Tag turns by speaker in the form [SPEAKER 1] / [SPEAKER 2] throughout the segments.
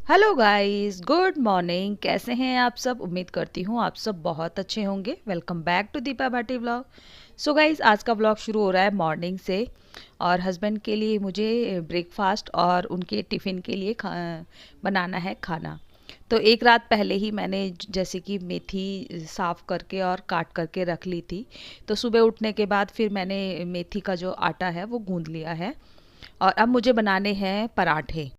[SPEAKER 1] Hello guys, good morning. कैसे हैं आप सब? उम्मीद करती हूँ आप सब बहुत अच्छे होंगे। Welcome back to Deepa Bhati vlog. So guys, आज का व्लॉग शुरू हो रहा है मॉर्निंग से। और हस्बैंड के लिए मुझे ब्रेकफास्ट और उनके टिफ़िन के लिए बनाना है खाना। तो एक रात पहले ही मैंने जैसे कि मेथी साफ़ करके और काट करके रख ली थी। तो सुबह उठने के बाद फिर मैंने मेथी का जो आटा है वो गूँध लिया है। और अब मुझे बनाने हैं पराठे।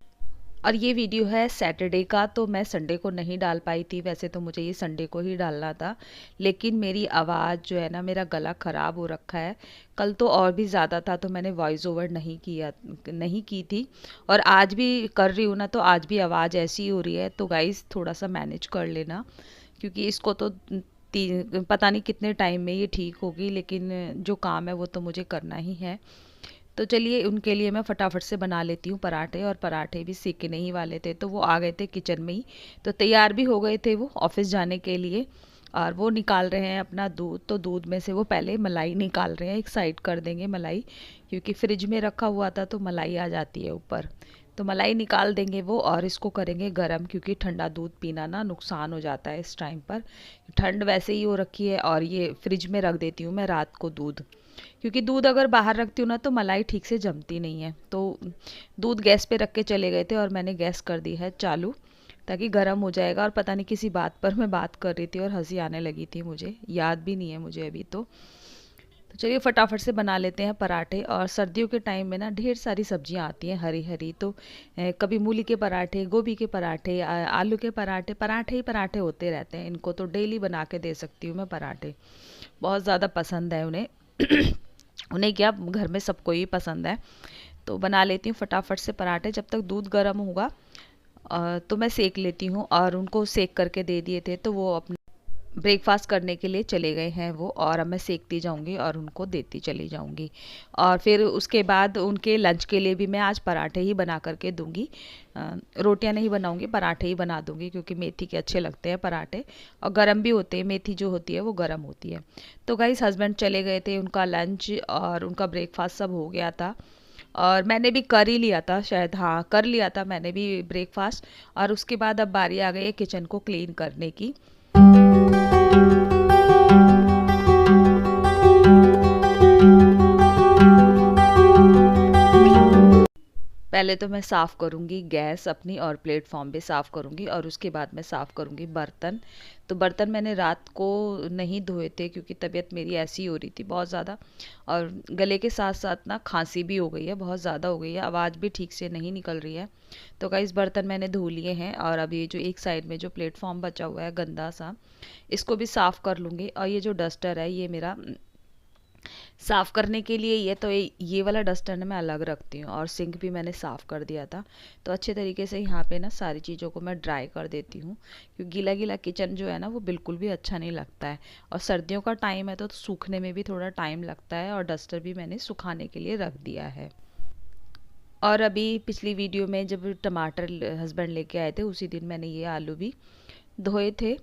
[SPEAKER 1] और ये वीडियो है सैटरडे का, तो मैं संडे को नहीं डाल पाई थी। वैसे तो मुझे ये संडे को ही डालना था, लेकिन मेरी आवाज़ जो है ना, मेरा गला ख़राब हो रखा है। कल तो और भी ज़्यादा था, तो मैंने वॉइस ओवर नहीं की थी। और आज भी कर रही हूँ ना, तो आज भी आवाज़ ऐसी हो रही है। तो गाइस, थोड़ा सा मैनेज कर लेना, क्योंकि इसको तो पता नहीं कितने टाइम में ये ठीक होगी, लेकिन जो काम है वो तो मुझे करना ही है। तो चलिए, उनके लिए मैं फटाफट से बना लेती हूँ पराठे। और पराठे भी सेकने ही वाले थे, तो वो आ गए थे किचन में ही। तो तैयार भी हो गए थे वो ऑफिस जाने के लिए। और वो निकाल रहे हैं अपना दूध। तो दूध में से वो पहले मलाई निकाल रहे हैं, एक साइड कर देंगे मलाई, क्योंकि फ्रिज में रखा हुआ था तो मलाई आ जाती है ऊपर। तो मलाई निकाल देंगे वो, और इसको करेंगे गरम, क्योंकि ठंडा दूध पीना ना नुकसान हो जाता है इस टाइम पर। ठंड वैसे ही हो रखी है, और ये फ्रिज में रख देती हूँ मैं रात को दूध, क्योंकि दूध अगर बाहर रखती हूँ ना तो मलाई ठीक से जमती नहीं है। तो दूध गैस पे रख के चले गए थे, और मैंने गैस कर दी है चालू, ताकि गर्म हो जाएगा। और पता नहीं किसी बात पर मैं बात कर रही थी और हंसी आने लगी थी, मुझे याद भी नहीं है मुझे अभी तो चलिए फटाफट से बना लेते हैं पराठे। और सर्दियों के टाइम में ना ढेर सारी सब्जियां आती हैं हरी हरी। तो कभी मूली के पराठे, गोभी के पराठे, आलू के पराठे, पराठे ही पराठे होते रहते हैं। इनको तो डेली बना के दे सकती हूँ मैं पराठे। बहुत ज़्यादा पसंद है उन्हें। उन्हें क्या, घर में सबको ही पसंद है। तो बना लेती हूँ फटाफट से पराठे। जब तक दूध गर्म होगा तो मैं सेक लेती हूँ। और उनको सेक करके दे दिए थे, तो वो अपने ब्रेकफास्ट करने के लिए चले गए हैं वो। और अब मैं सेकती जाऊंगी और उनको देती चली जाऊंगी। और फिर उसके बाद उनके लंच के लिए भी मैं आज पराठे ही बना करके दूंगी। रोटियां नहीं बनाऊंगी, पराठे ही बना दूंगी, क्योंकि मेथी के अच्छे लगते हैं पराठे। और गर्म भी होते हैं, मेथी जो होती है वो गर्म होती है। तो गाइस, हस्बैंड चले गए थे, उनका लंच और उनका ब्रेकफास्ट सब हो गया था। और मैंने भी कर ही लिया था, शायद हाँ कर लिया था मैंने भी ब्रेकफास्ट। और उसके बाद अब बारी आ गई है किचन को क्लीन करने की। पहले तो मैं साफ़ करूँगी गैस अपनी, और प्लेटफॉर्म भी साफ़ करूँगी, और उसके बाद मैं साफ़ करूँगी बर्तन। तो बर्तन मैंने रात को नहीं धोए थे, क्योंकि तबीयत मेरी ऐसी हो रही थी बहुत ज़्यादा। और गले के साथ साथ ना खांसी भी हो गई है, बहुत ज़्यादा हो गई है, आवाज़ भी ठीक से नहीं निकल रही है। तो गाइस, बर्तन मैंने धो लिए हैं। और अब ये जो एक साइड में जो प्लेटफॉर्म बचा हुआ है गंदा सा, इसको भी साफ़ कर लूँगी। और ये जो डस्टर है, ये मेरा साफ़ करने के लिए ये तो ये वाला डस्टर ना मैं अलग रखती हूँ। और सिंक भी मैंने साफ़ कर दिया था। तो अच्छे तरीके से यहाँ पे ना सारी चीज़ों को मैं ड्राई कर देती हूँ, क्योंकि गीला गीला किचन जो है ना वो बिल्कुल भी अच्छा नहीं लगता है। और सर्दियों का टाइम है तो सूखने में भी थोड़ा टाइम लगता है। और डस्टर भी मैंने सुखाने के लिए रख दिया है। और अभी पिछली वीडियो में जब टमाटर हस्बैंड लेके आए थे, उसी दिन मैंने ये आलू भी धोए थे।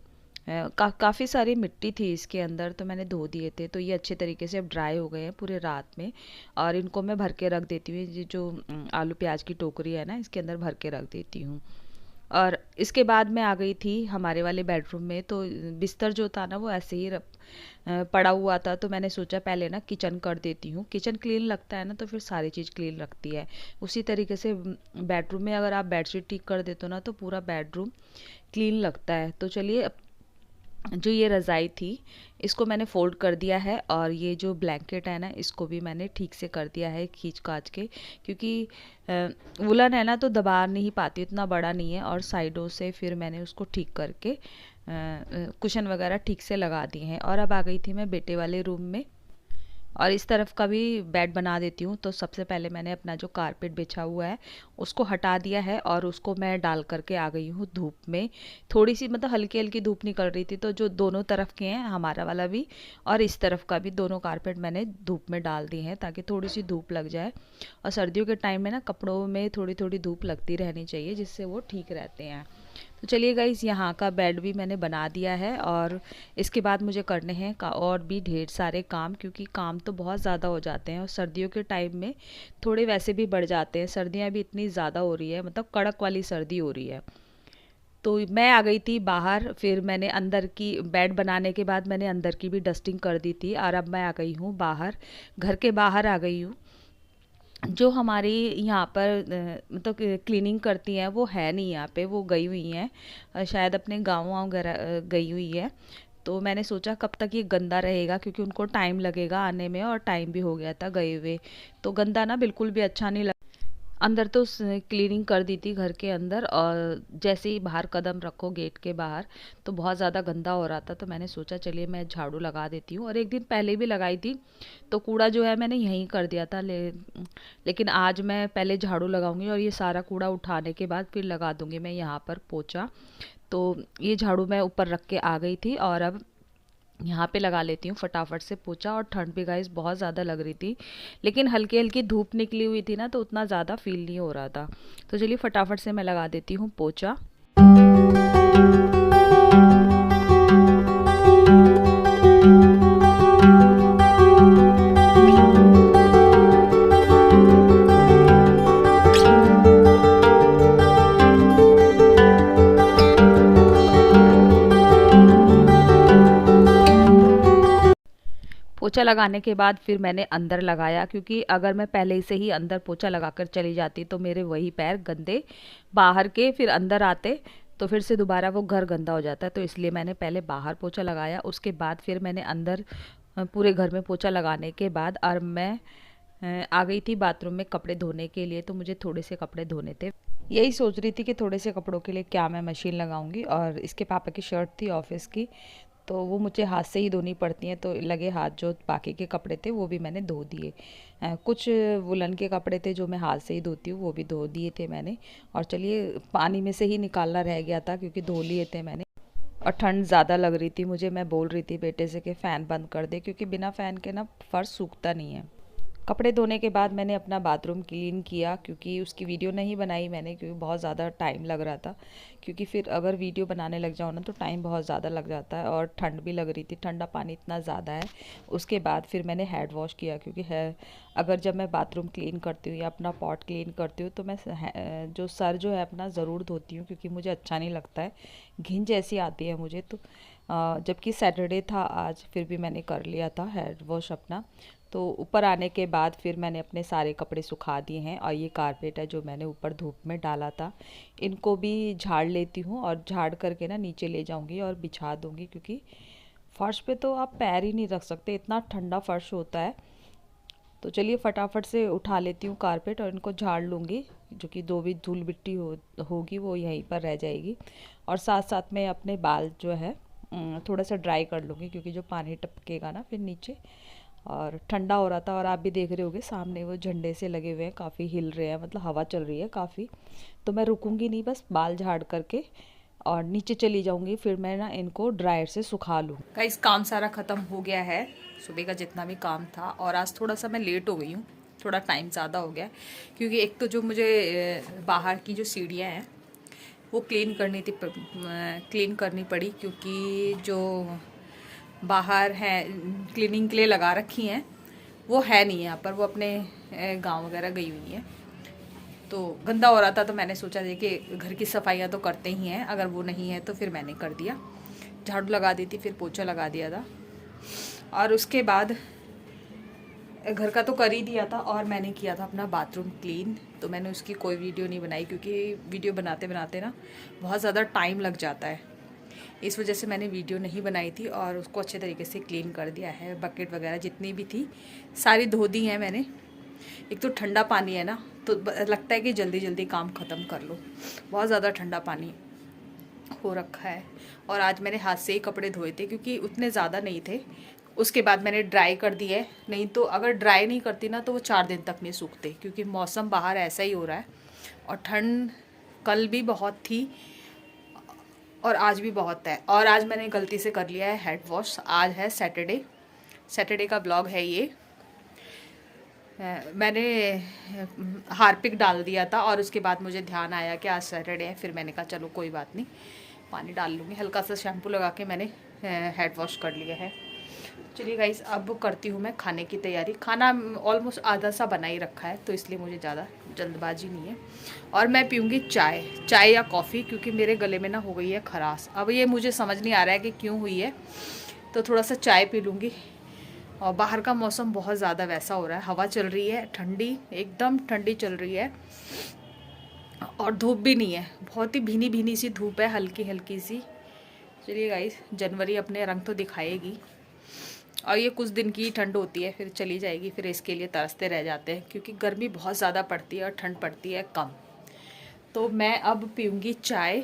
[SPEAKER 1] काफ़ी सारी मिट्टी थी इसके अंदर, तो मैंने धो दिए थे। तो ये अच्छे तरीके से अब ड्राई हो गए हैं पूरे रात में। और इनको मैं भर के रख देती हूँ। ये जो आलू प्याज की टोकरी है ना, इसके अंदर भर के रख देती हूँ। और इसके बाद मैं आ गई थी हमारे वाले बेडरूम में। तो बिस्तर जो था ना वो ऐसे ही पड़ा हुआ था। तो मैंने सोचा पहले ना किचन कर देती हूँ। किचन क्लीन लगता है ना तो फिर सारी चीज़ क्लीन लगती है। उसी तरीके से बेडरूम में अगर आप बेडशीट ठीक कर देते हो ना, तो पूरा बेडरूम क्लीन लगता है। तो चलिए, जो ये रज़ाई थी इसको मैंने फ़ोल्ड कर दिया है। और ये जो ब्लैंकेट है ना, इसको भी मैंने ठीक से कर दिया है खींच काच के, क्योंकि वुलन है ना तो दबा नहीं पाती, इतना बड़ा नहीं है। और साइडों से फिर मैंने उसको ठीक करके कुशन वगैरह ठीक से लगा दिए हैं। और अब आ गई थी मैं बेटे वाले रूम में। और इस तरफ का भी बेड बना देती हूँ। तो सबसे पहले मैंने अपना जो कारपेट बिछा हुआ है उसको हटा दिया है, और उसको मैं डाल करके आ गई हूँ धूप में। थोड़ी सी मतलब हल्की हल्की धूप निकल रही थी, तो जो दोनों तरफ के हैं, हमारा वाला भी और इस तरफ का भी, दोनों कारपेट मैंने धूप में डाल दिए हैं, ताकि थोड़ी सी धूप लग जाए। और सर्दियों के टाइम में ना कपड़ों में थोड़ी थोड़ी धूप लगती रहनी चाहिए, जिससे वो ठीक रहते हैं। तो चलिए गाइस, यहाँ का बेड भी मैंने बना दिया है। और इसके बाद मुझे करने हैं और भी ढेर सारे काम, क्योंकि काम तो बहुत ज़्यादा हो जाते हैं। और सर्दियों के टाइम में थोड़े वैसे भी बढ़ जाते हैं। सर्दियाँ भी इतनी ज़्यादा हो रही है, मतलब कड़क वाली सर्दी हो रही है। तो मैं आ गई थी बाहर, फिर मैंने अंदर की बेड बनाने के बाद मैंने अंदर की भी डस्टिंग कर दी थी, और अब मैं आ गई हूँ बाहर, घर के बाहर आ गई हूँ। जो हमारी यहाँ पर मतलब क्लीनिंग करती हैं वो है नहीं यहाँ पे, वो गई हुई हैं, शायद अपने गाँव वाँव गई हुई है। तो मैंने सोचा कब तक ये गंदा रहेगा, क्योंकि उनको टाइम लगेगा आने में, और टाइम भी हो गया था गए हुए। तो गंदा ना बिल्कुल भी अच्छा नहीं लगा। अंदर तो क्लीनिंग कर दी थी घर के अंदर, और जैसे ही बाहर कदम रखो गेट के बाहर तो बहुत ज़्यादा गंदा हो रहा था। तो मैंने सोचा चलिए मैं झाड़ू लगा देती हूँ, और एक दिन पहले भी लगाई थी, तो कूड़ा जो है मैंने यहीं कर दिया था। लेकिन आज मैं पहले झाड़ू लगाऊंगी, और ये सारा कूड़ा उठाने के बाद फिर लगा दूंगी मैं यहाँ पर पोछा। तो ये झाड़ू मैं ऊपर रख के आ गई थी, और अब यहाँ पे लगा लेती हूँ फटाफट से पोछा। और ठंड भी गाइस बहुत ज़्यादा लग रही थी, लेकिन हल्की हल्की धूप निकली हुई थी ना, तो उतना ज़्यादा फील नहीं हो रहा था। तो चलिए फटाफट से मैं लगा देती हूँ पोछा। पोछा लगाने के बाद फिर मैंने अंदर लगाया, क्योंकि अगर मैं पहले से ही अंदर पोछा लगाकर चली जाती तो मेरे वही पैर गंदे बाहर के फिर अंदर आते, तो फिर से दोबारा वो घर गंदा हो जाता है। तो इसलिए मैंने पहले बाहर पोछा लगाया, उसके बाद फिर मैंने अंदर पूरे घर में पोछा लगाने के बाद, और मैं आ गई थी बाथरूम में कपड़े धोने के लिए। तो मुझे थोड़े से कपड़े धोने थे, यही सोच रही थी कि थोड़े से कपड़ों के लिए क्या मैं मशीन लगाऊंगी। और इसके पापा की शर्ट थी ऑफिस की, तो वो मुझे हाथ से ही धोनी पड़ती हैं, तो लगे हाथ जो बाकी के कपड़े थे वो भी मैंने धो दिए। कुछ वुलन के कपड़े थे जो मैं हाथ से ही धोती हूँ, वो भी धो दिए थे मैंने। और चलिए पानी में से ही निकालना रह गया था, क्योंकि धो लिए थे मैंने। और ठंड ज़्यादा लग रही थी मुझे, मैं बोल रही थी बेटे से कि फ़ैन बंद कर दे, क्योंकि बिना फ़ैन के ना फर्श सूखता नहीं है। कपड़े धोने के बाद मैंने अपना बाथरूम क्लीन किया, क्योंकि उसकी वीडियो नहीं बनाई मैंने, क्योंकि बहुत ज़्यादा टाइम लग रहा था। क्योंकि फिर अगर वीडियो बनाने लग जाओ ना तो टाइम बहुत ज़्यादा लग जाता है, और ठंड भी लग रही थी, ठंडा पानी इतना ज़्यादा है। उसके बाद फिर मैंने हेड वॉश किया, क्योंकि है अगर जब मैं बाथरूम क्लीन करती हूँ या अपना पॉट क्लीन करती हूँ तो मैं जो सर जो है अपना ज़रूर धोती हूँ, क्योंकि मुझे अच्छा नहीं लगता है, घिन जैसी आती है मुझे। तो जबकि सैटरडे था आज, फिर भी मैंने कर लिया था हेड वॉश अपना। तो ऊपर आने के बाद फिर मैंने अपने सारे कपड़े सुखा दिए हैं, और ये कारपेट है जो मैंने ऊपर धूप में डाला था, इनको भी झाड़ लेती हूँ, और झाड़ करके ना नीचे ले जाऊँगी और बिछा दूँगी, क्योंकि फर्श पे तो आप पैर ही नहीं रख सकते, इतना ठंडा फर्श होता है। तो चलिए फटाफट से उठा लेती हूँ कारपेट और इनको झाड़ लूँगी, जो कि जो भी धूल मिट्टी होगी वो यहीं पर रह जाएगी। और साथ साथ में अपने बाल जो है थोड़ा सा ड्राई कर लूँगी, क्योंकि जो पानी टपकेगा ना फिर नीचे। और ठंडा हो रहा था, और आप भी देख रहे होगे सामने वो झंडे से लगे हुए हैं, काफ़ी हिल रहे हैं, मतलब हवा चल रही है काफ़ी। तो मैं रुकूंगी नहीं, बस बाल झाड़ करके और नीचे चली जाऊंगी, फिर मैं ना इनको ड्रायर से सुखा लूँ। गाइस काम सारा ख़त्म हो गया है, सुबह का जितना भी काम था। और आज थोड़ा सा मैं लेट हो गई हूँ, थोड़ा टाइम ज़्यादा हो गया, क्योंकि एक तो जो मुझे बाहर की जो सीढ़ियाँ हैं वो क्लीन करनी पड़ी, क्योंकि जो बाहर है क्लीनिंग के लिए लगा रखी हैं वो है नहीं यहाँ पर, वो अपने गांव वगैरह गई हुई है। तो गंदा हो रहा था, तो मैंने सोचा कि घर की सफाइयाँ तो करते ही हैं, अगर वो नहीं है तो फिर मैंने कर दिया, झाड़ू लगा दी थी, फिर पोछा लगा दिया था। और उसके बाद घर का तो कर ही दिया था, और मैंने किया था अपना बाथरूम क्लीन। तो मैंने उसकी कोई वीडियो नहीं बनाई, क्योंकि वीडियो बनाते बनाते ना बहुत ज़्यादा टाइम लग जाता है, इस वजह से मैंने वीडियो नहीं बनाई थी। और उसको अच्छे तरीके से क्लीन कर दिया है, बकेट वगैरह जितनी भी थी सारी धो दी हैं मैंने। एक तो ठंडा पानी है ना, तो लगता है कि जल्दी जल्दी काम ख़त्म कर लो, बहुत ज़्यादा ठंडा पानी हो रखा है। और आज मैंने हाथ से ही कपड़े धोए थे, क्योंकि उतने ज़्यादा नहीं थे। उसके बाद मैंने ड्राई कर दिए, नहीं तो अगर ड्राई नहीं करती ना तो वो 4 दिन तक नहीं सूखते, क्योंकि मौसम बाहर ऐसा ही हो रहा है, और ठंड कल भी बहुत थी और आज भी बहुत है। और आज मैंने गलती से कर लिया है हेड वॉश, आज है सैटरडे का ब्लॉग है ये। मैंने हार्पिक डाल दिया था, और उसके बाद मुझे ध्यान आया कि आज सैटरडे है, फिर मैंने कहा चलो कोई बात नहीं पानी डाल लूँगी, हल्का सा शैम्पू लगा के मैंने हेड वॉश कर लिया है।
[SPEAKER 2] चलिए गाइस, अब करती हूँ मैं खाने की तैयारी। खाना ऑलमोस्ट आधा सा बना ही रखा है, तो इसलिए मुझे ज़्यादा जल्दबाजी नहीं है। और मैं पीऊँगी चाय या कॉफ़ी, क्योंकि मेरे गले में ना हो गई है खराश। अब ये मुझे समझ नहीं आ रहा है कि क्यों हुई है, तो थोड़ा सा चाय पी लूँगी। और बाहर का मौसम बहुत ज़्यादा वैसा हो रहा है, हवा चल रही है ठंडी, एकदम ठंडी चल रही है। और धूप भी नहीं है, बहुत ही भीनी भीनी सी धूप है, हल्की हल्की सी। चलिए गाइस, जनवरी अपने रंग तो दिखाएगी। और ये कुछ दिन की ठंड होती है, फिर चली जाएगी, फिर इसके लिए तरसते रह जाते हैं, क्योंकि गर्मी बहुत ज़्यादा पड़ती है और ठंड पड़ती है कम। तो मैं अब पीऊँगी चाय।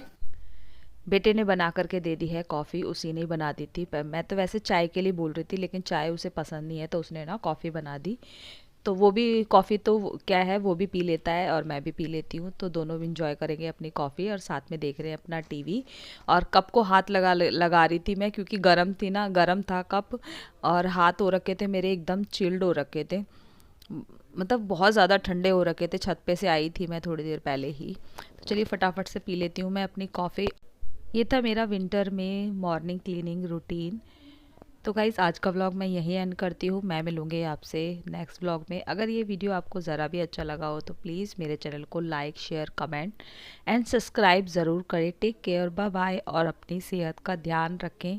[SPEAKER 1] बेटे ने बना करके दे दी है कॉफ़ी, उसी ने ही बना दी थी। पर मैं तो वैसे चाय के लिए बोल रही थी, लेकिन चाय उसे पसंद नहीं है, तो उसने ना कॉफ़ी बना दी। तो वो भी कॉफ़ी तो क्या है, वो भी पी लेता है और मैं भी पी लेती हूँ, तो दोनों भी इंजॉय करेंगे अपनी कॉफ़ी और साथ में देख रहे हैं अपना टीवी। और कप को हाथ लगा रही थी मैं, क्योंकि गर्म थी ना, गर्म था कप। और हाथ हो रखे थे मेरे एकदम चिल्ड हो रखे थे, मतलब बहुत ज़्यादा ठंडे हो रखे थे। छत पे से आई थी मैं थोड़ी देर पहले ही। तो चलिए फटाफट से पी लेती हूँ मैं अपनी कॉफ़ी। ये था मेरा विंटर में मॉर्निंग क्लीनिंग रूटीन। तो गाइज़, आज का व्लॉग मैं यहीं एंड करती हूँ। मैं मिलूँगी आपसे नेक्स्ट व्लॉग में। अगर ये वीडियो आपको ज़रा भी अच्छा लगा हो तो प्लीज़ मेरे चैनल को like, share, comment and subscribe ज़रूर करें। टेक केयर, बाय बाय, और अपनी सेहत का ध्यान रखें।